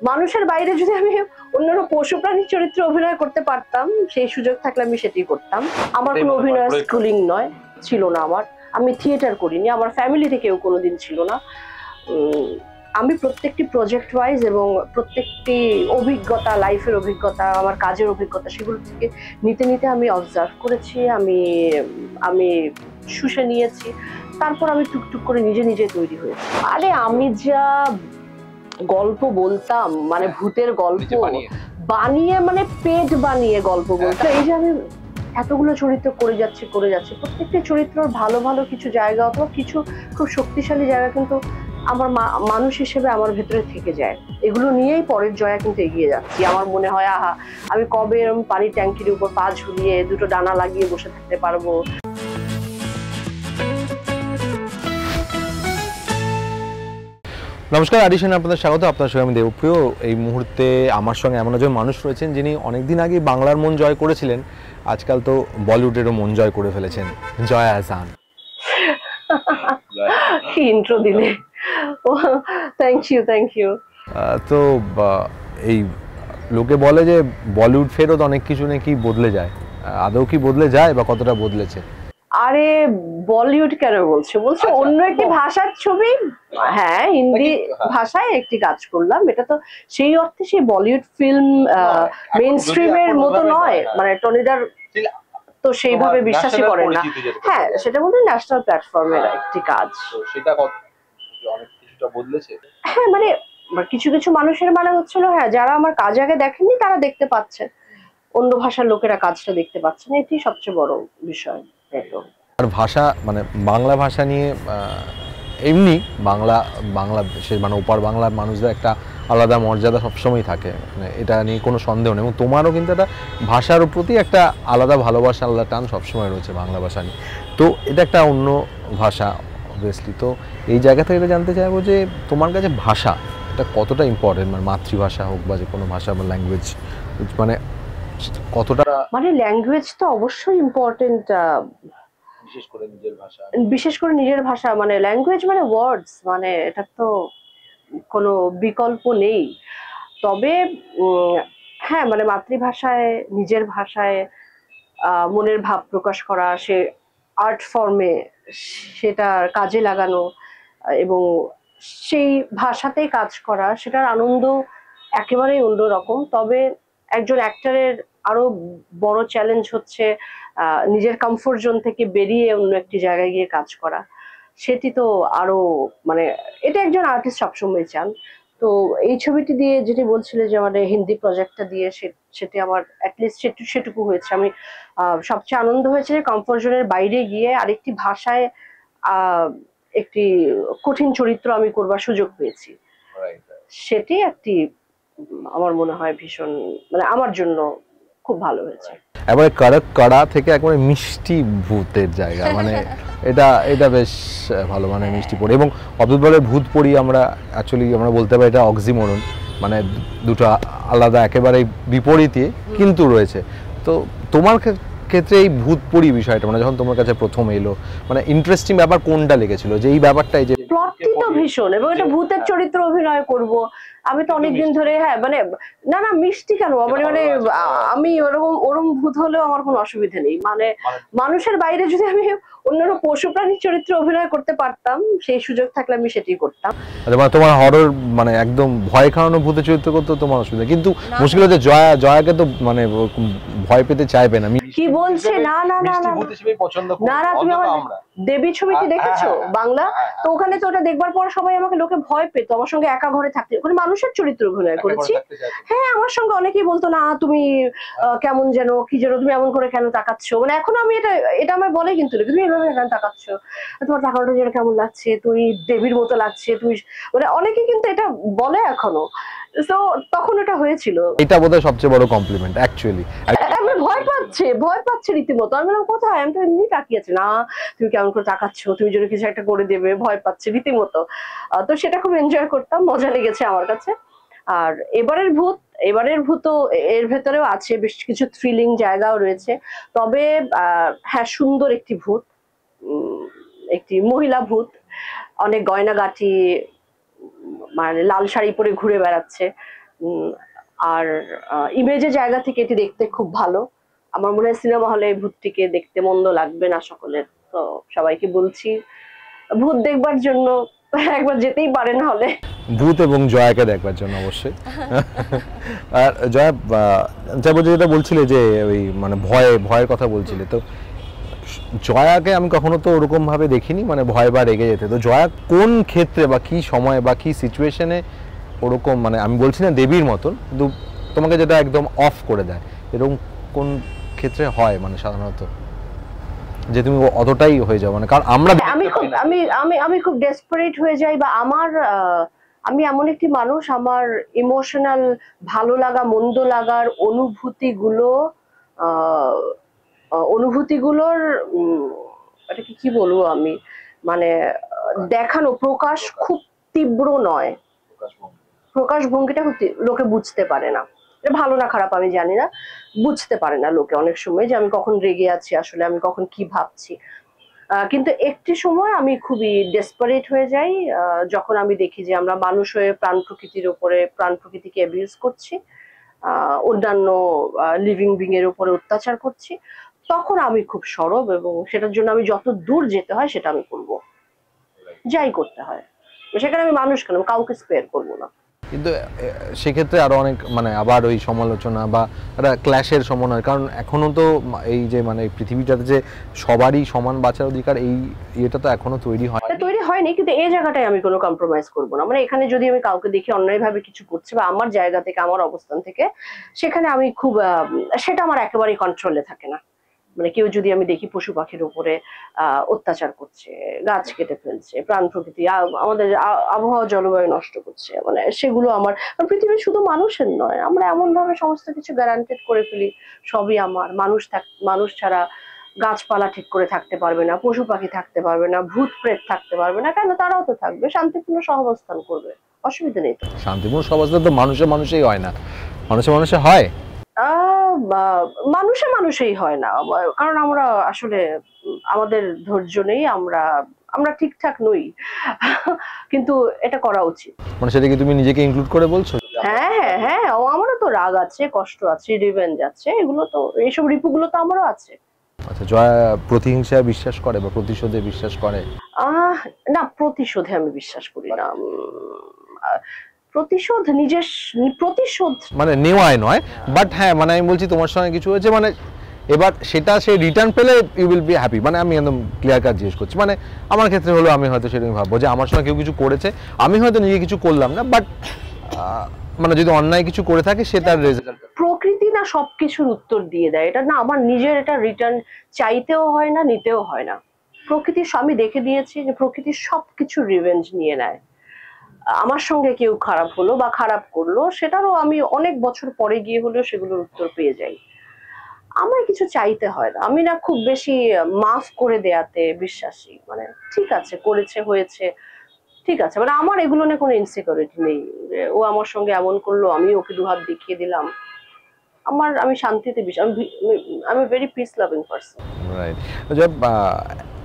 মানুষের বাইরে যদি আমি অন্যান্য পশু প্রাণীর চরিত্রে অভিনয় করতে পারতাম, সেই সুযোগ থাকলে আমি সেটাই করতাম। আমার কোনো অভিনয় স্কুলিং নয়, ছিল না আমার। আমি থিয়েটার করিনি, আমার ফ্যামিলিতে কেউ কোনোদিন ছিল না। আমি প্রত্যেকটি প্রজেক্ট ওয়াইজ এবং প্রত্যেকটি অভিজ্ঞতা, লাইফের অভিজ্ঞতা, আমার কাজের অভিজ্ঞতা, সেগুলো থেকে নিতে নিতে আমি অবজার্ভ করেছি, আমি আমি শুষে নিয়েছি, তারপর আমি টুকটুক করে নিজে নিজে তৈরি হয়েছি। আরে আমি যা গল্প বলতাম, মানে ভূতের গল্প বানিয়ে, মানে পেট বানিয়ে গল্প বলতাম। এই যে আমি এতগুলো চরিত্র করে যাচ্ছি, প্রত্যেকটি চরিত্রের ভালো ভালো কিছু জায়গা অথবা কিছু খুব শক্তিশালী জায়গা কিন্তু আমার মানুষ হিসেবে আমার ভেতরে থেকে যায়। এগুলো নিয়েই পরের জয়া কিন্তু এগিয়ে যাচ্ছি। আমার মনে হয় আহা, আমি কবে এরকম পানির ট্যাঙ্কির উপর পা ঝুলিয়ে দুটো ডানা লাগিয়ে বসে থাকতে পারবো। নমস্কার, আডিশনে আপনাদের স্বাগত। আপনার সঙ্গে আমি দেবপ্রিয়। এই মুহূর্তে আমার সঙ্গে এমন একজন মানুষ রয়েছেন যিনি অনেকদিন আগে বাংলার মন জয় করেছিলেন, আজকাল তো বলিউডেরও মন জয় করে ফেলেছেন, জয়া আহসান। কি ইন্ট্রো দিলে! Thank you. তো এই লোকে বলে যে বলিউড ফেরত অনেক কিছু নাকি বদলে যায়, আদৌ কি বদলে যায় বা কতটা বদলেছে? আরে বলিউড কেন বলছে অন্য একটি ভাষার ছবি। হ্যাঁ, হিন্দি ভাষায় একটি কাজ করলাম, এটা তো সেই অর্থে সেই বলিউড ফিল্ম মেইন স্ট্রিমের মতো নয়, মানে টনিদার তো সেইভাবে বিশ্বাসই করেন না। হ্যাঁ, সেটা বলতে ন্যাশনাল প্ল্যাটফর্মের একটি কাজ, সেটা অনেক কিছুটা বদলেছে। হ্যাঁ, মানে কিছু কিছু মানুষের মানে হচ্ছিল, হ্যাঁ, যারা আমার কাজ আগে দেখেননি তারা দেখতে পাচ্ছে, অন্য ভাষার লোকেরা কাজটা দেখতে পাচ্ছে না, এটি সবচেয়ে বড় বিষয়। আর ভাষা, মানে বাংলা ভাষা নিয়ে এমনি বাংলাদেশের মানে ওপার বাংলার মানুষদের একটা আলাদা মর্যাদা সবসময় থাকে, মানে এটা নিয়ে কোনো সন্দেহ নেই। এবং তোমারও কিন্তু একটা ভাষার প্রতি একটা আলাদা ভালোবাসা, আলাদা টান সবসময় রয়েছে বাংলা ভাষা নিয়ে। তো এটা একটা অন্য ভাষা অবভিয়াসলি। তো এই জায়গা থেকে এটা জানতে চাইবো যে তোমার কাছে ভাষা এটা কতটা ইম্পর্টেন্ট, মানে মাতৃভাষা হোক বা যে কোনো ভাষা বা ল্যাঙ্গুয়েজ, মানে কতটা? মানে ল্যাঙ্গুয়েজ তো অবশ্যই ইম্পর্টেন্ট, বিশেষ করে নিজের ভাষা। মানে ল্যাঙ্গুয়েজ মানে ওয়ার্ডস, মানে এটা তো কোনো বিকল্প নেই। তবে হ্যাঁ, মানে মাতৃভাষায়, নিজের ভাষায় মনের ভাব প্রকাশ করা, সে আর্ট ফর্মে সেটা কাজে লাগানো এবং সেই ভাষাতেই কাজ করা, সেটার আনন্দ একেবারেই অন্যরকম। তবে একজন অ্যাক্টরের আরো বড় চ্যালেঞ্জ হচ্ছে নিজের কমফোর্ট জোন থেকে বেরিয়ে অন্য একটি জায়গায় গিয়ে কাজ করা। সেটি তো আরো, মানে এটা একজন আর্টিস্ট সবসময় চান। তো এই ছবিটি দিয়ে যেটি বলছিলে যে মানে হিন্দি প্রজেক্টটা দিয়ে, সেটি আমার অ্যাটলিস্ট সেটুকু হয়েছে। আমি সবচেয়ে আনন্দ হয়েছে যে কমফোর্ট জোনের বাইরে গিয়ে আরেকটি ভাষায় একটি কঠিন চরিত্র আমি করবার সুযোগ পেয়েছি। সেটি একটি আমার মনে হয় ভীষণ, মানে আমার জন্য খুব ভালো হয়েছে। এবারে কাড়া থেকে একবারে মিষ্টি ভূতের জায়গা, মানে এটা বেশ ভালো, মানে মিষ্টি পড়ি এবং অদ্ভুত বলে ভূত পড়ি। আমরা অ্যাকচুয়ালি আমরা বলতে পারি এটা অক্সিমোরন, মানে দুটো আলাদা একেবারে বিপরীতে কিন্তু রয়েছে। তো তোমার ক্ষেত্রে এই ভূত পড়ি বিষয়টা, মানে যখন তোমার কাছে প্রথম এলো, মানে ইন্টারেস্টিং ব্যাপার কোনটা লেগেছিল? যে এই ব্যাপারটা, এই যে প্লটটি তো ভীষণ, এবং এটা ভূতের চরিত্র অভিনয় করব আমি তো অনেকদিন ধরে। হ্যাঁ, মানে না মিষ্টি কেন, মানে আমি ওরকম ভূত হলেও আমার কোনো অসুবিধা নেই। মানে মানুষের বাইরে যদি আমি অন্যান্য পশু প্রাণীর চরিত্রে অভিনয় করতে পারতাম, সেই সুযোগ থাকলে আমি সেটাই করতাম। মানে তোমার হরর, মানে একদম ভয় খাওয়ানো ভূতের চরিত্র করতে তোমার অসুবিধা, কিন্তু মুশকিল হচ্ছে জয়াকে তো মানে ভয় পেতে চাইবে না। কি বলছে? না, তুমি আমার দেবী ছবিটি দেখেছো বাংলা? তো ওখানে তো ওটা দেখবার পর সবাই আমাকে, লোকে ভয় পেত আমার সঙ্গে একা ঘরে থাকতে। ওখানে মানুষের চরিত্র অভিনয় করেছি। হ্যাঁ, আমার সঙ্গে অনেকেই বলতো না তুমি কেমন যেন, কি যেন, তুমি এমন করে কেন তাকাচ্ছ। মানে এখন আমি এটা আমার বলে, কিন্তু তুমি এভাবে কেন তাকাচ্ছ, তোমার তাকানোটা যেন কেমন লাগছে, তুমি দেবীর মতো লাগছে, তুমি, মানে অনেকে কিন্তু এটা বলে এখনো। তো তখন এটা হয়েছিল, এটা বোধহয় সবচেয়ে বড় কমপ্লিমেন্ট অ্যাকচুয়ালি। আমি ভয় পাচ্ছে রীতিমতো। আমি বললাম কোথায়, আমি তো এমনি তাকিয়ে আছি। না, তুমি কেমন করে তাকাচ্ছ, তুমি যদি কিছু একটা করে দেবে, ভয় পাচ্ছে রীতিমতো। তো সেটা খুব এনজয় করতাম, মজা লেগেছে আমার কাছে। আর এবারের ভূত এর ভেতরেও আছে, বেশ কিছু থ্রিলিং জায়গাও রয়েছে। তবে হ্যাঁ, সুন্দর একটি ভূত, একটি মহিলা ভূত, অনেক গয়নাগাটি, মানে লাল শাড়ি পরে ঘুরে বেড়াচ্ছে। আর ইমেজের জায়গা থেকে এটি দেখতে খুব ভালো। আমার মনে হয় সিনেমা হলে এই ভূতটিকে দেখতে মন্দ লাগবে না সকলের। তো সবাইকে বলছি ভূত দেখবার জন্য একবার যেতেই পারেন হলে। ভূত এবং জয়াকে দেখবার জন্য অবশ্যই। আর জয়া, যা বলছি যেটা বলছিলে যে ওই মানে ভয়ের কথা বলছিলে, তো জয়াকে আমি কখনো তো ওরকম ভাবে দেখিনি মানে ভয় বা রেগে যেতে। তো জয়া কোন ক্ষেত্রে বা কি সময় বা কি সিচুয়েশনে ওরকম, মানে আমি বলছি না দেবীর মতন, কিন্তু তোমাকে যেটা একদম অফ করে দেয়, এরকম কোন ক্ষেত্রে হয় মানে সাধারণত যে তুমি অতটাই হয়ে যাও? মানে কারণ আমরা আমি খুব ডেসপারেট হয়ে যাই, বা আমার আমি এমন একটি মানুষ, আমার ইমোশনাল ভালো লাগা মন্দ লাগার আহ অনুভূতিগুলোর এটাকে কি বলবো আমি, মানে দেখানো প্রকাশ খুব তীব্র নয়। প্রকাশ ভঙ্গিটা লোকে বুঝতে পারে না। এটা ভালো না খারাপ আমি জানি না, বুঝতে পারে না লোকে অনেক সময় যে আমি কখন রেগে আছি, আসলে আমি কখন কি ভাবছি। কিন্তু একটি সময় আমি খুবই ডেসপারেট হয়ে যাই, যখন আমি দেখি যে আমরা মানুষ হয়ে প্রাণ প্রকৃতিকে অ্যাবিউজ করছি, অন্যান্য লিভিং বিং এর উপরে অত্যাচার করছি। তখন আমি খুব সরব, এবং সেটার জন্য আমি যত দূর যেতে হয় সেটা আমি করবো, যাই করতে হয়। সেখানে আমি মানুষ কেন, কাউকে স্পেয়ার করবো না। কিন্তু সেক্ষেত্রে আরো অনেক মানে আবার ওই সমালোচনা বা একটা ক্ল্যাশের সম্ভাবনা, কারণ এখনো তো এই যে মানে পৃথিবীটাতে যে সবারই সমান বাঁচার অধিকার, এই এটা তো এখনো তৈরি হয়নি, কিন্তু এই জায়গাটায় আমি কোনো কম্প্রোমাইজ করবো না। মানে এখানে যদি আমি কাউকে দেখি অন্যায়ভাবে কিছু করছে, বা আমার জায়গা থেকে আমার অবস্থান থেকে, সেখানে আমি খুব সেটা আমার একেবারেই কন্ট্রোলে থাকে না। মানে কেউ যদি আমি দেখি পশু পাখির উপরে অত্যাচার করছে, গাছ কেটে ফেলছে, প্রাণ প্রকৃতি আমাদের আবহাওয়া জলবায়ু নষ্ট করছে, মানে সেগুলো আমার, পৃথিবীর শুধু মানুষের নয়, আমরা এমন ভাবে সমস্ত কিছু গ্যারান্টেড করে ফেলি সবই আমার। মানুষ ছাড়া গাছপালা ঠিক করে থাকতে পারবে না, পশু পাখি থাকতে পারবে না, ভূত প্রেত থাকতে পারবে না, কেন? তারাও তো থাকবে, শান্তিপূর্ণ সহাবস্থান করবে, অসুবিধা নেই তো। শান্তিপূর্ণ সমাজটা তো মানুষেই হয় না, মানুষে হয়। মানুষেই হয় না, কারণ আমরা আসলে আমাদের ধৈর্য নেই, আমরা আমরা ঠিকঠাক নই। কিন্তু এটা করা উচিত। মানে সেটা কি তুমি নিজেকে ইনক্লুড করে বলছো? হ্যাঁ হ্যাঁ হ্যাঁ, আমারও তো রাগ আছে, কষ্ট আছে, রিভেঞ্জ আছে, এগুলো তো, এইসব রিপুগুলো তো আমারও আছে। আচ্ছা, জয়া প্রতিহিংসায় বিশ্বাস করে বা প্রতিশোধে বিশ্বাস করে? না, প্রতিশোধে আমি বিশ্বাস করি না। প্রতিশোধ নিজের প্রতিশোধ মানে নেওয়ায় নয়, বাট হ্যাঁ মানে আমি বলছি তোমার সঙ্গে কিছু হয়েছে, মানে এবার সেটা সে রিটার্ন পেলে ইউ উইল বি হ্যাপি, মানে আমি একদম ক্লিয়ার কাট জিজ্ঞেস করছি। মানে আমার ক্ষেত্রে হলো আমি হয়তো সেরকম ভাববো যে আমার সঙ্গে কেউ কিছু করেছে, আমি হয়তো নিজে কিছু করলাম না, বাট মানে যদি অন্যায় কিছু করে থাকে সে তার রেজাল্ট। প্রকৃতি না সবকিছুর উত্তর দিয়ে দেয়, এটা না আমার নিজের, এটা রিটার্ন চাইতেও হয় না, নিতেও হয় না। প্রকৃতি, আমি দেখে দিয়েছি যে প্রকৃতি সবকিছু রিভেঞ্জ নিয়ে নেয়। আমার সঙ্গে কেউ খারাপ হলো বা খারাপ করলো, সেটারও আমি অনেক বছর পরে গিয়ে হলেও সেগুলোর উত্তর পেয়ে যাই। আমার কিছু চাইতে হয় না, আমি না খুব বেশি মাফ করে দেয়াতে বিশ্বাসী। মানে ঠিক আছে, করেছে হয়েছে, ঠিক আছে, মানে আমার এগুলো নিয়ে কোনো ইনসিকিউরিটি নেই যে ও আমার সঙ্গে এমন করলো, আমি ওকে দুহাত দেখিয়ে দিলাম। আমি শান্তিতে বিশ্বাস, আমি very peace loving person. Right.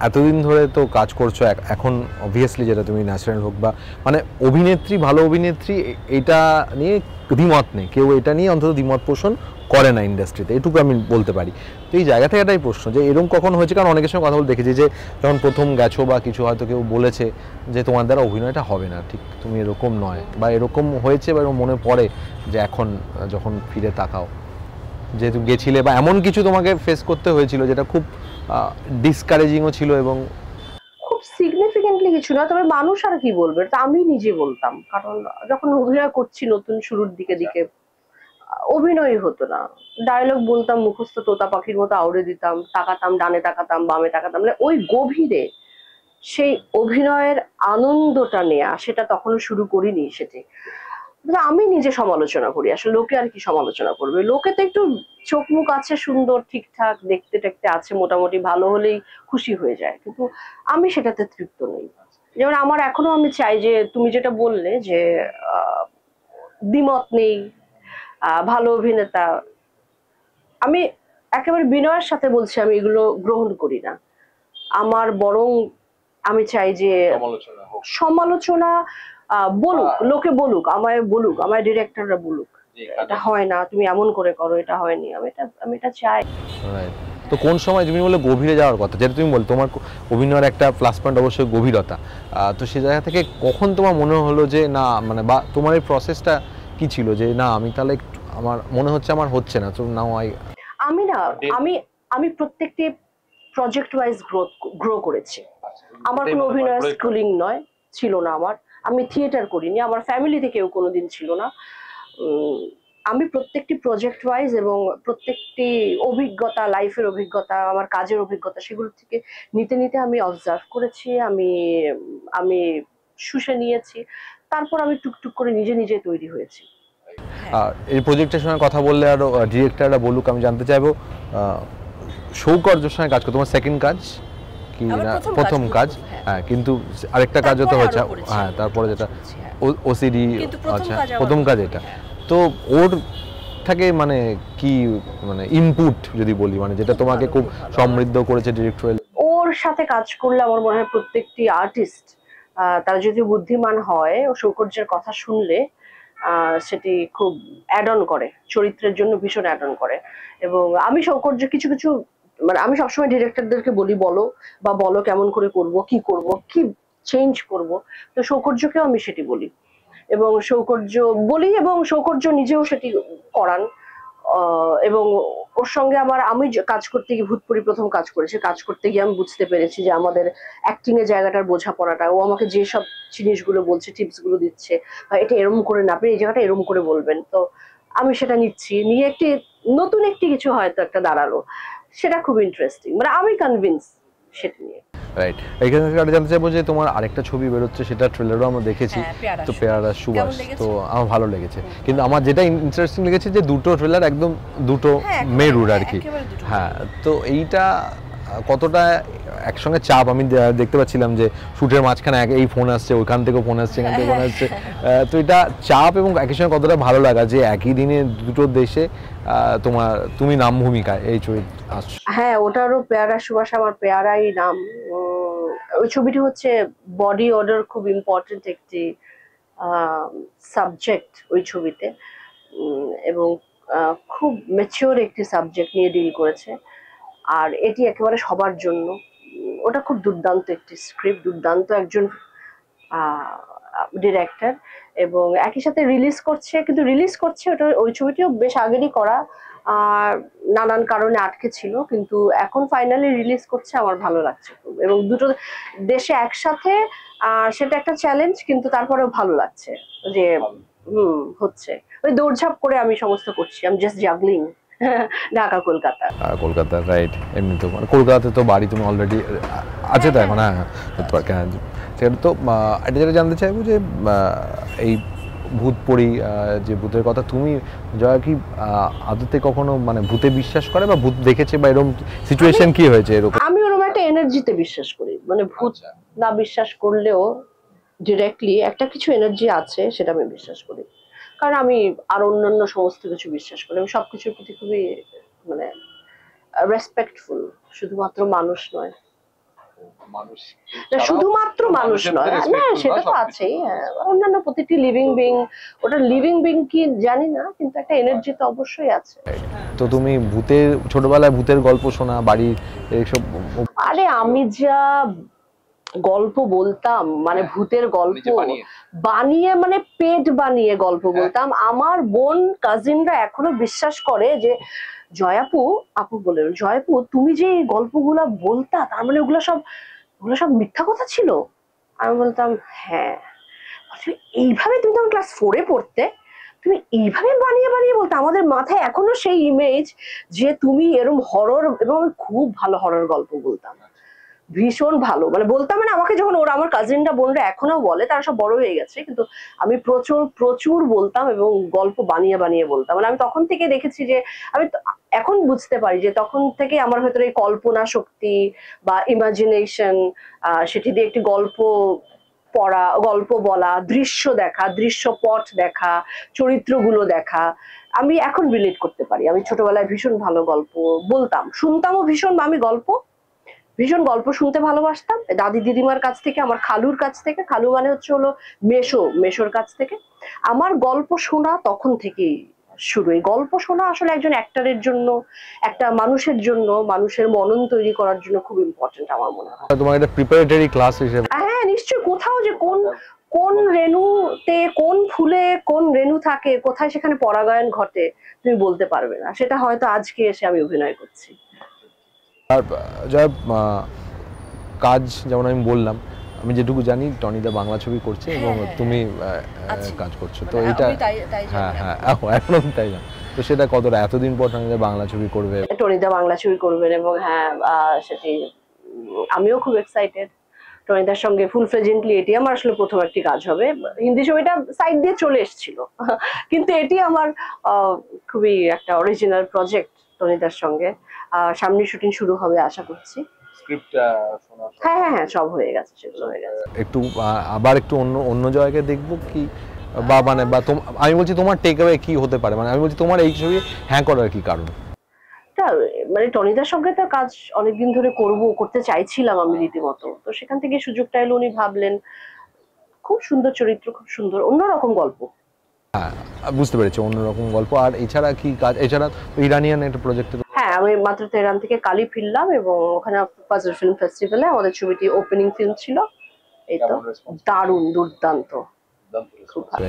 এতদিন ধরে তো কাজ করছো, এখন অবভিয়াসলি যেটা তুমি ন্যাচারাল হোক বা মানে অভিনেত্রী, ভালো অভিনেত্রী, এটা নিয়ে দ্বিমত নেই, কেউ এটা নিয়ে অন্তত দ্বিমত পোষণ করে না ইন্ডাস্ট্রিতে, এটুকু আমি বলতে পারি। তো এই জায়গা থেকে এটাই প্রশ্ন যে এরকম কখন হয়েছে, কারণ অনেকের সঙ্গে কথা বলে দেখেছি যে যখন প্রথম গেছো বা কিছু হয়তো কেউ বলেছে যে তোমার দ্বারা অভিনয়টা হবে না, ঠিক তুমি এরকম নয়, বা এরকম হয়েছে বা এরকম মনে পড়ে যে এখন যখন ফিরে তাকাও যেহেতু গেছিলে, বা এমন কিছু তোমাকে ফেস করতে হয়েছিল যেটা খুব ডিসকারেজিংও ছিল? এবং খুব সিগনিফিকেন্টলি কিছু না, তবে মানুষ আর কি বলবে, তা আমি নিজে বলতাম, কারণ যখন অভিনয় করছি নতুন শুরুর দিকে দিকে অভিনয় হতো না, ডায়লগ বলতাম মুখস্থ তোতা পাখির মতো আউড়ে দিতাম, তাকাতাম ডানে, তাকাতাম বামে, তাকাতাম, মানে ওই গভীরে সেই অভিনয়ের আনন্দটা নেয়া, সেটা তখনও শুরু করিনি সেটি। আমি নিজে সমালোচনা করি, আসলে লোকে আর কি সমালোচনা করবে, লোকে তো একটু চোখ মুখ আছে সুন্দর ঠিকঠাক দেখতে টেকতে আছে, মোটামুটি ভালো হলেই খুশি হয়ে যায়, কিন্তু আমি সেটাতে তৃপ্ত নই। যেমন আমার এখনো, আমি চাই যে তুমি যেটা বললে যে দ্বিমত নেই, ভালো অভিনেতা, আমি একেবারে বিনয়ের সাথে বলছি আমি এগুলো গ্রহণ করি না। আমার বরং আমি চাই যে সমালোচনা বলুক, লোকে বলুক, আমায় ডিরেক্টররা বলুক এটা হয় না, তুমি এমন করে করো, এটা হয়নি, আমি এটা চাই। Right. তো কোন সময় তুমি বলে গভীরে যাওয়ার কথা, যেটা তুমি বল তোমার অভিনয়ের একটা প্লাস পয়েন্ট অবশ্যই গভীরতা, তো সেই জায়গা থেকে কখন তোমার মনে হলো যে না মানে, বা তোমার এই প্রসেসটা কি ছিল যে না আমি তাহলে আমার মনে হচ্ছে আমার হচ্ছে না, তো নাও আমি না আমি আমি প্রত্যেকটি প্রজেক্ট ওয়াইজ গ্রো করেছি। আমার কোনো অভিনয় স্কুলিং নয়, ছিল না আমার। আমি থিয়েটার করিনি, আমার ফ্যামিলিতে কেউ কোনোদিন ছিল না। আমি প্রত্যেকটি প্রজেক্ট ওয়াইজ এবং প্রত্যেকটি অভিজ্ঞতা, লাইফের অভিজ্ঞতা, আমার কাজের অভিজ্ঞতা, সেগুলো থেকে নিতে নিতে আমি অবজার্ভ করেছি, আমি শুষে নিয়েছি, তারপর আমি টুকটুক করে নিজে নিজে তৈরি হয়েছি। এই প্রজেক্টের সঙ্গে কথা বললে আরো ডিরেক্টররা বলুক, আমি জানতে চাইবো সৌকর্যের সঙ্গে কাজ করো, তোমার সেকেন্ড কাজ কি না প্রথম কাজ? হ্যাঁ, কিন্তু আরেকটা কাজও তো হচ্ছে, হ্যাঁ তারপরে যেটা ওসিডি, আচ্ছা প্রথম কাজ এটা। তো ওর থেকে মানে কি মানে ইনপুট যদি বলি, মানে যেটা তোমাকে খুব সমৃদ্ধ করেছে ডিরেক্টর? ওর সাথে কাজ করলে আমার মনে হয় প্রত্যেকটি আর্টিস্ট তারা যদি বুদ্ধিমান হয় ও সৌকর্যের কথা শুনলে সেটি খুব অ্যাড অন করে, চরিত্রের জন্য ভীষণ অ্যাড অন করে। এবং আমি সৌকর্য কিছু কিছু মানে আমি সবসময় ডিরেক্টরদেরকে বলি বলো কেমন করে করব, কি করব, কি চেঞ্জ করব। তো সৌকর্যকেও আমি সেটি বলি এবং সৌকর্য নিজেও সেটি করান। এবং ওর সঙ্গে আমি কাজ করতে গিয়ে, ভূতপুরি প্রথম কাজ করেছি, কাজ করতে গিয়ে আমি বুঝতে পেরেছি যে আমাদের অ্যাক্টিং এর জায়গাটার বোঝাপড়াটা, ও আমাকে যেসব জিনিসগুলো বলছে, টিপস গুলো দিচ্ছে, বা এটা এরকম করে না, আপনি এই জায়গাটা এরকম করে বলবেন, তো আমি সেটা নিয়ে নতুন একটি কিছু হয়তো একটা দাঁড়ালো, সেটা খুব ইন্টারেস্টিং, মানে আমি কনভিন্স সেটা নিয়ে। রাইট। এইখানে থেকে জানতে চাইবো যে তোমার আরেকটা ছবি বেরোচ্ছে, সেটা ট্রেলারও আমরা দেখেছি, তো পেয়ারা সুবাস, তো আমার ভালো লেগেছে। কিন্তু আমার যেটা ইন্টারেস্টিং লেগেছে যে দুটো ট্রেলার একদম দুটো মেরুর আর কি। হ্যাঁ, তো এইটা কতটা একসঙ্গে চাপ, আমি দেখতে পাচ্ছিলাম যে শুটের মাঝখানে এই ফোন আসছে, ওইখান থেকেও ফোন আসছে, এখান থেকে ফোন আসছে, তো এটা চাপ এবং একই সঙ্গে কতটা ভালো লাগা যে একই দিনে দুটো দেশে তুমি নাম ভূমিকায় এই চরিত্র আসছো। হ্যাঁ, ওটারও পেয়ারা সুবাস আমার পেয়ারাই নাম। ওই ছবিটি হচ্ছে বডি অর্ডার, খুব ইম্পর্টেন্ট একটি সাবজেক্ট ওই ছবিতে, এবং খুব ম্যাচিওর একটি সাবজেক্ট নিয়ে ডিল করেছে। আর এটি একেবারে সবার জন্য। ওটা খুব দুর্দান্ত একটি স্ক্রিপ্ট, দুর্দান্ত একজন ডিরেক্টর, এবং একই সাথে রিলিজ করছে ওটা। ওই ছবিটিও বেশ আগেরই করা, নানান কারণে আটকে ছিল, কিন্তু এখন ফাইনালি রিলিজ করছে, আমার ভালো লাগছে খুব। এবং দুটো দেশে একসাথে, সেটা একটা চ্যালেঞ্জ, কিন্তু তারপরেও ভালো লাগছে যে হচ্ছে। ওই দৌড়ঝাঁপ করে আমি সমস্ত করছি, আমি just juggling Dhaka Kolkata. Kolkata, right. এমনি তো কলকাতাতে তো বাড়ি তুমি অলরেডি আছে তো এখন, হ্যাঁ সেটা তো। এটা যেটা জানতে চাইবো যে এই ভূতপরি, যে ভূতের কথা, তুমি জয়া কি আদতে কখনো মানে ভূতে বিশ্বাস করে বা ভূত দেখেছে, বা এরকম সিচুয়েশন কি হয়েছে এরকম? আমি ওরকম একটা এনার্জিতে বিশ্বাস করি, মানে ভূত না বিশ্বাস করলেও ডিরেক্টলি একটা কিছু এনার্জি আছে, সেটা আমি বিশ্বাস করি। কারণ আমি আর অন্যান্য সমস্ত কিছু বিশ্বাস করি, আমি সবকিছুর প্রতি খুবই মানে রেসপেক্টফুল, শুধুমাত্র মানুষ নয়, শুধুমাত্র মানুষ নয়, না সেটা তো আছেই, অন্যান্য প্রতিটি লিভিং বিং। ওটা লিভিং বিং কি জানি না, কিন্তু একটা এনার্জি তো অবশ্যই আছে। তো তুমি ছোটবেলায় ভূতের গল্প শোনা, বাড়ির এইসব? আরে আমি যা গল্প বলতাম, মানে ভূতের গল্প বানিয়ে, মানে পেট বানিয়ে গল্প বলতাম। আমার বোন, কাজিনরা এখনো বিশ্বাস করে যে আপু বলে, জয়াপু তুমি যে এই গল্পগুলা বলতা, তার মানে ওগুলো সব মিথ্যা কথা ছিল। আমি বলতাম হ্যাঁ। এইভাবে তুমি তখন ক্লাস 4-এ পড়তে, তুমি এইভাবে বানিয়ে বানিয়ে বলতে, আমাদের মাথায় এখনো সেই ইমেজ যে তুমি এরকম হরর, এবং আমি খুব ভালো হরর গল্প বলতাম, ভীষণ ভালো, মানে বলতাম, মানে আমাকে যখন আমার কাজিনরা, বোনরা এখনো বলে, তারা সব বড় হয়ে গেছে, কিন্তু আমি প্রচুর প্রচুর বলতাম এবং গল্প বানিয়ে বানিয়ে বলতাম। মানে আমি তখন থেকে দেখেছি যে, আমি এখন বুঝতে পারি যে তখন থেকে আমার ভেতরে এই কল্পনা শক্তি বা ইমাজিনেশন, সেটি দিয়ে একটি গল্প পড়া, গল্প বলা, দৃশ্য দেখা, দৃশ্যপট দেখা, চরিত্রগুলো দেখা, আমি এখন রিলেট করতে পারি। আমি ছোটবেলায় ভীষণ ভালো গল্প বলতাম, শুনতামও ভীষণ, আমি গল্প ভীষণ গল্প শুনতে ভালোবাসতাম দাদি দিদিমার কাছ থেকে, আমার খালুর কাছ থেকে। খালু মানে হচ্ছে হলো মেশোর কাছ থেকে। আমার গল্প শোনা তখন থেকেই শুরু। এই গল্প শোনা আসলে একজন অ্যাক্টরের জন্য, একটা মানুষের জন্য, মানুষের মনন তৈরি করার জন্য খুব ইম্পর্টেন্ট আমার মনে হয়। তোমার একটা প্রিপারেটরি ক্লাস হিসেবে। হ্যাঁ নিশ্চয়ই, কোথাও যে কোন কোন রেণুতে কোন ফুলে কোন রেণু থাকে, কোথায় সেখানে পরাগায়ন ঘটে তুমি বলতে পারবে না, সেটা হয়তো আজকে এসে আমি অভিনয় করছি। আর জয়, কাজ যেমন আমি বললাম, আমি যেটুকু জানি টনিদা বাংলা ছবি করছে এবং তুমি কাজ করছো, তো এটা হ্যাঁ হ্যাঁ একদম তাই না। তো সেটা কতটা এতদিন পর টনিদা বাংলা ছবি করবে? টনিদা বাংলা ছবি করবেন এবং হ্যাঁ সেটি আমিও খুব এক্সাইটেড। টনিদার সঙ্গে ফুল ফ্লেজেন্টলি এটি আমার আসলে প্রথম একটি কাজ হবে। হিন্দি ছবিটা সাইড দিয়ে চলে এসেছিল, কিন্তু এটি আমার খুবই একটা অরিজিনাল প্রজেক্ট টনিদার সঙ্গে। সামনে শুটিং শুরু হবে আশা করছি। হ্যাঁ হ্যাঁ হ্যাঁ, সব হয়ে গেছে, সেগুলো হয়ে গেছে। একটু আবার একটু অন্য অন্য জায়গায় দেখবো কি, বা মানে বা আমি বলছি তোমার টেক অ্যাওয়ে কি হতে পারে, মানে আমি বলছি তোমার এই ছবি হ্যাঁ করার কি কারণ? মানে টনিদার সঙ্গে তো কাজ অনেকদিন ধরে করতে চাইছিলাম আমি রীতিমতো, তো সেখান থেকে সুযোগটা এলো, উনি ভাবলেন খুব সুন্দর চরিত্র, খুব সুন্দর অন্যরকম গল্প। হ্যাঁ বুঝতে পেরেছি, অন্যরকম গল্প। আর এছাড়া কি কাজ, এছাড়া ইরানিয়ান একটা প্রজেক্টে? হ্যাঁ, আমি মাত্র তেহরান থেকে কালই ফিরলাম এবং ওখানে ফাজল ফিল্ম ফেস্টিভ্যালে আমাদের ছবিটি ওপেনিং ফিল্ম ছিল। এই তো দারুণ, দুর্দান্ত, খুব ভালো।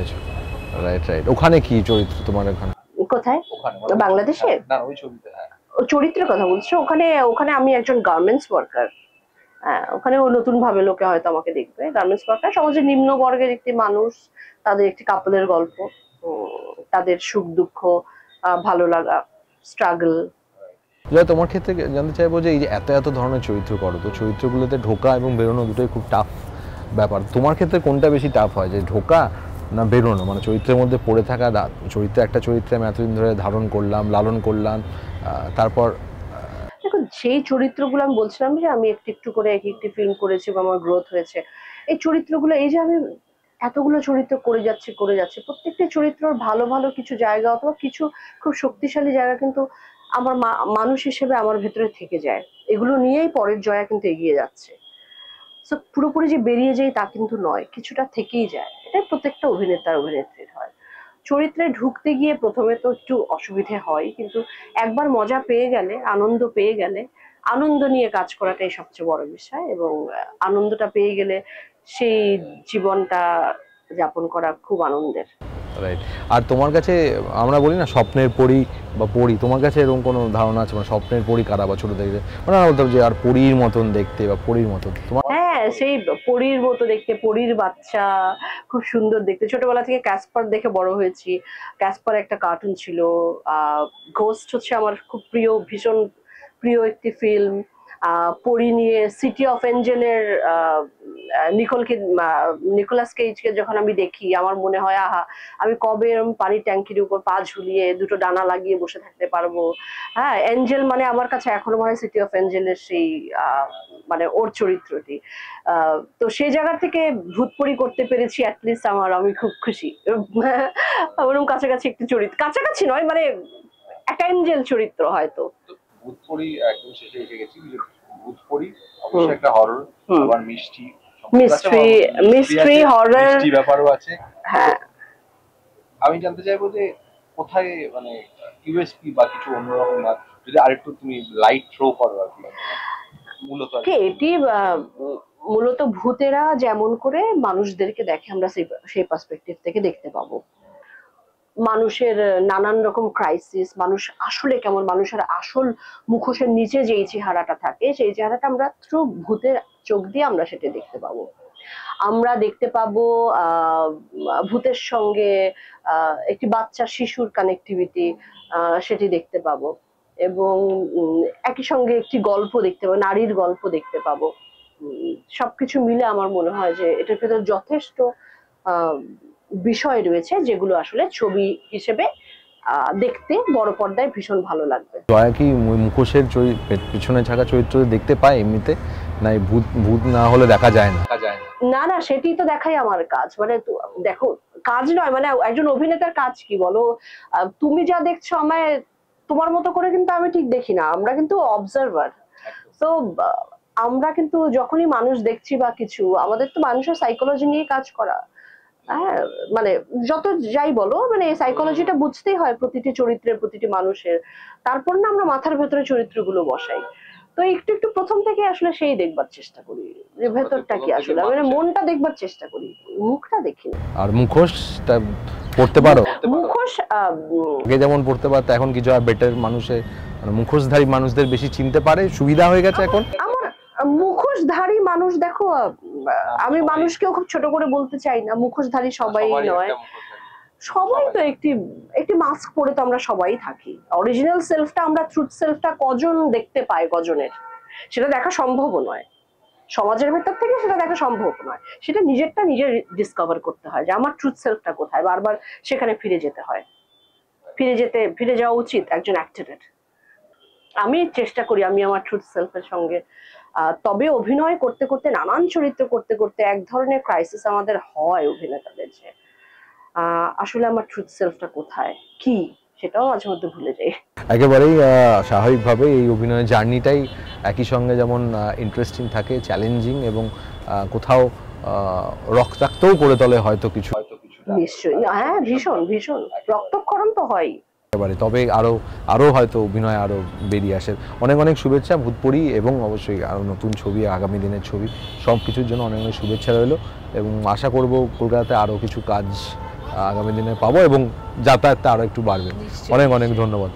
Right right. ওখানে কি চরিত্র তোমার? ওখানে কোথায়? বাংলাদেশে? ও চরিত্রের কথা বলছো? ওখানে ওখানে আমি একজন গার্মেন্টস ওয়ার্কার। হ্যাঁ, ওখানে নতুন ভাবে লোকে হয়তো আমাকে দেখবে। গার্মেন্টস ওয়ার্কার, সমাজের নিম্ন বর্গের একটি মানুষ, তাদের একটি কাপলের গল্প, তাদের সুখ দুঃখ, ভালো লাগা, স্ট্রাগল। তোমার ক্ষেত্রে জানতে চাইবো যে এই যে এত এত ধরনের চরিত্র করো, তো চরিত্রগুলোতে ঢোকা এবং বেরোনো দুটোই খুব টাফ ব্যাপার। তোমার ক্ষেত্রে কোনটা বেশি টাফ হয়, যে ঢোকা না বেরোনো? মানে চরিত্রের মধ্যে পড়ে থাকা, একটা চরিত্রে আমি এতদিন ধরে ধারণ করলাম, লালন করলাম, তারপর দেখো সেই চরিত্রগুলো আমি বলছিলাম যে আমি একটু একটু করে এক একটি ফিল্ম করেছি বা আমার গ্রোথ হয়েছে। এই চরিত্রগুলো, এই যে আমি এতগুলো চরিত্র করে যাচ্ছি, প্রত্যেকটি চরিত্রর ভালো ভালো কিছু জায়গা অথবা কিছু খুব শক্তিশালী জায়গা কিন্তু আমার মানুষ হিসেবে আমার ভেতরে থেকে যায়। এগুলো নিয়েই পরের জয়া কিন্তু এগিয়ে যাচ্ছে। সো পুরোপুরি যে বেরিয়ে যায় তা কিন্তু নয়, কিছুটা থেকেই যায়। এটাই প্রত্যেকটা অভিনেত্রীর হয়। চরিত্রে ঢুকতে গিয়ে প্রথমে তো একটু অসুবিধে হয়, কিন্তু একবার মজা পেয়ে গেলে, আনন্দ পেয়ে গেলে, আনন্দ নিয়ে কাজ করাটাই সবচেয়ে বড় বিষয়। এবং আনন্দটা পেয়ে গেলে সেই জীবনটা যাপন করা খুব আনন্দের। রাইট। আর তোমার কাছে আমরা বলি না স্বপ্নের পরী বা পরী, তোমার কাছে এরকম কোনো ধারণা আছে? মানে স্বপ্নের পরী কারা, বা ছোট থেকে মানে বলতাম যে আর পরীর মতন দেখতে বা পরীর মতন তোমার? হ্যাঁ, সেই পরীর মতো দেখতে, পরীর বাচ্চা, খুব সুন্দর দেখতে। ছোটবেলা থেকে ক্যাসপার দেখে বড় হয়েছি। ক্যাসপার একটা কার্টুন ছিল। ঘোস্ট হচ্ছে আমার খুব প্রিয়, ভীষণ প্রিয় একটি ফিল্ম। পরী নিয়ে সিটি অফ এঞ্জেলের নিকোলাস কেজকে যখন আমি দেখি, আমার মনে হয় আহা, আমি কবে এরকম পানির ট্যাঙ্কির উপর পা ঝুলিয়ে দুটো ডানা লাগিয়ে বসে থাকতে পারবো। হ্যাঁ, এঞ্জেল মানে আমার কাছে এখনো মনে হয় সিটি অফ এঞ্জেলের সেই মানে ওর চরিত্রটি। তো সেই জায়গা থেকে ভূতপরি করতে পেরেছি, অ্যাটলিস্ট আমি খুব খুশি। ওরকম কাছাকাছি একটি চরিত্র, কাছাকাছি নয় মানে একটা এঞ্জেল চরিত্র হয়তো। ভূতপরি একদম শেষে এসে গেছি। ভূতপরি অবশ্যই একটা হরর, আবার মিষ্টি, মিস্ট্রি হরর ব্যাপারও আছে। হ্যাঁ, আমি জানতে চাইবো যে কোথায় মানে ইউএসপি বা কিছু অন্যরকম, যদি আরেকটু তুমি লাইট থ্রো করো আর কি, মূলত এটি মূলত ভূতেরা যেমন করে মানুষদেরকে দেখে, আমরা সেই পার্সপেক্টিভ থেকে দেখতে পাবো। মানুষের নানান রকম ক্রাইসিস, মানুষ আসলে কেমন, মানুষের আসল মুখোশের নিচে যেই চেহারাটা থাকে, সেই চেহারাটা আমরা থ্রু ভূতের চোখ দিয়ে আমরা সেটা দেখতে পাবো। আমরা দেখতে পাবো ভূতের সঙ্গে একটি বাচ্চা শিশুর কানেক্টিভিটি, সেটি দেখতে পাবো। এবং একই সঙ্গে একটি গল্প দেখতে পাবো, নারীর গল্প দেখতে পাবো। সবকিছু মিলে আমার মনে হয় যে এটার ভেতর যথেষ্ট বিষয় রয়েছে যেগুলো আসলে ছবি হিসেবে দেখতে বড় পর্দায় ভীষণ ভালো লাগবে। জয়া কি মুখোশের পিছনে থাকা চরিত্র দেখতে পায় এমনিতে, না ভূত ভূত না হলে দেখা যায় না? না না, সেটি তো দেখাই আমার কাজ। মানে দেখো, কাজ নয় মানে একজন অভিনেতার কাজ কি বলো, তুমি যা দেখছো আমায় তোমার মতো করে কিন্তু আমি ঠিক দেখি না, আমরা কিন্তু অবজারভার। তো আমরা কিন্তু যখনই মানুষ দেখছি বা কিছু, আমাদের তো মানুষের সাইকোলজি নিয়ে কাজ করা। হ্যাঁ, মানে যত যাই বলো, মানে সাইকোলজিটা বুঝতেই হয় প্রতিটি চরিত্রের, প্রতিটি মানুষের। তারপর না আমরা মাথার ভেতরে চরিত্রগুলো বসাই। তো একটু একটু প্রথম থেকে আসলে সেই দেখবার চেষ্টা করি যে ভেতরটা কি, আসলে মানে মনটা দেখবার চেষ্টা করি, মুখটা দেখি না। আর মুখোশটা পড়তে পারো? মুখোশ আগে যেমন পড়তে পারতো, এখন কিছু বেটার মানুষে মানে মুখোশধারী মানুষদের বেশি চিনতে পারে, সুবিধা হয়ে গেছে এখন। আমার মুখোশধারী মানুষ দেখো, আমি মানুষকেও খুব ছোট করে বলতে চাই না, মুখোশধারী সবাই নয়। সবাই তো একটি একটি মাস্ক পরে তো আমরা সবাই থাকি। অরিজিনাল সেলফটা, আমরা ট্রুথ সেলফটা কজন দেখতে পাই, কজনের সেটা দেখা সম্ভব নয়। সমাজের ভেতর থেকে সেটা দেখা সম্ভব নয়। সেটা নিজেরটা নিজে ডিসকভার করতে হয় যে আমার ট্রুথ সেলফটা কোথায়। বারবার সেখানে ফিরে যেতে হয়, ফিরে যাওয়া উচিত একজন অ্যাক্টরের। আমি চেষ্টা করি আমি আমার ট্রুথ সেলফের সঙ্গে, তবে অভিনয় করতে করতে, নানান চরিত্র করতে করতে এক ধরনের ক্রাইসিস আমাদের হয় অভিনেতাদের, যে আসলে আমার ট্রুথ সেলফটা কোথায়, কি, সেটাও মাঝে মধ্যে ভুলে যাই। একেবারেই স্বাভাবিকভাবে এই অভিনয়ের জার্নিটাই একই সঙ্গে যেমন ইন্টারেস্টিং থাকে, চ্যালেঞ্জিং, এবং কোথাও রক্তাক্তও করে তোলে হয়তো কিছু। নিশ্চয়ই, হ্যাঁ, ভীষণ ভীষণ রক্তক্ষরণ তো হয়। একেবারে, তবে আরো হয়তো অভিনয় আরো বেরিয়ে আসে। অনেক অনেক শুভেচ্ছা ভূতপরি, এবং অবশ্যই আরো নতুন ছবি, আগামী দিনের ছবি, সব কিছুর জন্য অনেক অনেক শুভেচ্ছা রইলো। এবং আশা করব কলকাতাতে আরো কিছু কাজ আগামী দিনে পাবো, এবং যাতায়াতটা আরো একটু বাড়বে। অনেক অনেক ধন্যবাদ।